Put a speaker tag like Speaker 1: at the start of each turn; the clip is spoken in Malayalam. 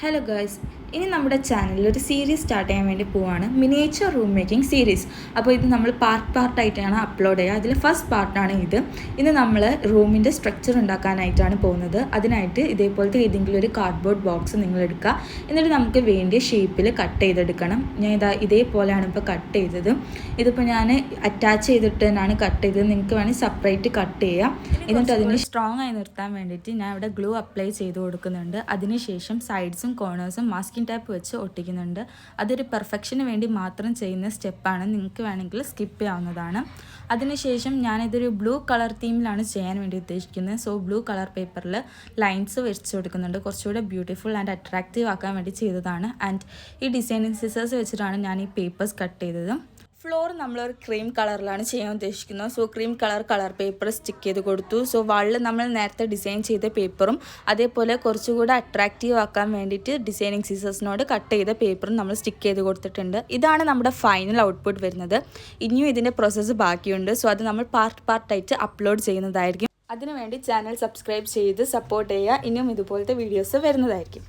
Speaker 1: ഹലോ ഗൈസ്, ഇനി നമ്മുടെ ചാനലിൽ ഒരു സീരീസ് സ്റ്റാർട്ട് ചെയ്യാൻ വേണ്ടി പോവാണ്, മിനിയേച്ചർ റൂം മേക്കിംഗ് സീരീസ്. അപ്പോൾ ഇത് നമ്മൾ പാർട്ടായിട്ടാണ് അപ്ലോഡ് ചെയ്യുക. അതിൽ ഫസ്റ്റ് പാർട്ടാണ് ഇത്. ഇന്ന് നമ്മൾ റൂമിൻ്റെ സ്ട്രക്ചർ ഉണ്ടാക്കാനായിട്ടാണ് പോകുന്നത്. അതിനായിട്ട് ഇതേപോലത്തെ ഏതെങ്കിലും ഒരു കാർഡ്ബോർഡ് ബോക്സ് നിങ്ങൾ എടുക്കുക. എന്നിട്ട് നമുക്ക് വേണ്ടിയ ഷേപ്പിൽ കട്ട് ചെയ്തെടുക്കണം. ഞാൻ ഇതേപോലെയാണ് ഇപ്പോൾ കട്ട് ചെയ്തത്. ഇതിപ്പോൾ ഞാൻ അറ്റാച്ച് ചെയ്തിട്ട് തന്നെയാണ് കട്ട് ചെയ്തത്. നിങ്ങൾക്ക് വേണമെങ്കിൽ സെപ്പറേറ്റ് കട്ട് ചെയ്യാം. എന്നിട്ട് അതിന് സ്ട്രോങ് ആയി നിർത്താൻ വേണ്ടിയിട്ട് ഞാൻ ഇവിടെ ഗ്ലൂ അപ്ലൈ ചെയ്ത് കൊടുക്കുന്നുണ്ട്. അതിനുശേഷം സൈഡ്സും കോർണേഴ്സും മാസ്കിംഗ് ടാപ്പ് വെച്ച് ഒട്ടിക്കുന്നുണ്ട്. അതൊരു പെർഫെക്ഷന് വേണ്ടി മാത്രം ചെയ്യുന്ന സ്റ്റെപ്പാണ്. നിങ്ങൾക്ക് വേണമെങ്കിൽ സ്കിപ്പ് ചെയ്യാവുന്നതാണ്. അതിനുശേഷം ഞാനിതൊരു ബ്ലൂ കളർ തീമിലാണ് ചെയ്യാൻ വേണ്ടി ഉദ്ദേശിക്കുന്നത്. സോ ബ്ലൂ കളർ പേപ്പറിൽ ലൈൻസ് വെച്ച് കൊടുക്കുന്നുണ്ട്. കുറച്ചുകൂടെ ബ്യൂട്ടിഫുൾ ആൻഡ് അട്രാക്റ്റീവ് ആക്കാൻ വേണ്ടി ചെയ്തതാണ്. ആൻഡ് ഈ ഡിസൈനിങ് സിസേഴ്സ് വെച്ചിട്ടാണ് ഞാൻ ഈ പേപ്പേഴ്സ് കട്ട് ചെയ്തത്. ഫ്ലോർ നമ്മളൊരു ക്രീം കളറിലാണ് ചെയ്യാൻ ഉദ്ദേശിക്കുന്നത്. So cream colour paper stick ചെയ്ത് കൊടുത്തു. സോ വാളിൽ നമ്മൾ നേരത്തെ ഡിസൈൻ ചെയ്ത പേപ്പറും അതേപോലെ കുറച്ചുകൂടെ അട്രാക്റ്റീവ് ആക്കാൻ വേണ്ടിയിട്ട് ഡിസൈനിങ് സീസേഴ്സിനോട് കട്ട് ചെയ്ത പേപ്പറും നമ്മൾ സ്റ്റിക്ക് ചെയ്ത് കൊടുത്തിട്ടുണ്ട്. ഇതാണ് നമ്മുടെ ഫൈനൽ ഔട്ട്പുട്ട് വരുന്നത്. ഇനിയും ഇതിൻ്റെ പ്രോസസ്സ് ബാക്കിയുണ്ട്. സോ അത് നമ്മൾ പാർട്ടായിട്ട് അപ്ലോഡ് ചെയ്യുന്നതായിരിക്കും. അതിനുവേണ്ടി ചാനൽ സബ്സ്ക്രൈബ് ചെയ്ത് സപ്പോർട്ട് ചെയ്യുക. ഇനിയും ഇതുപോലത്തെ വീഡിയോസ് വരുന്നതായിരിക്കും.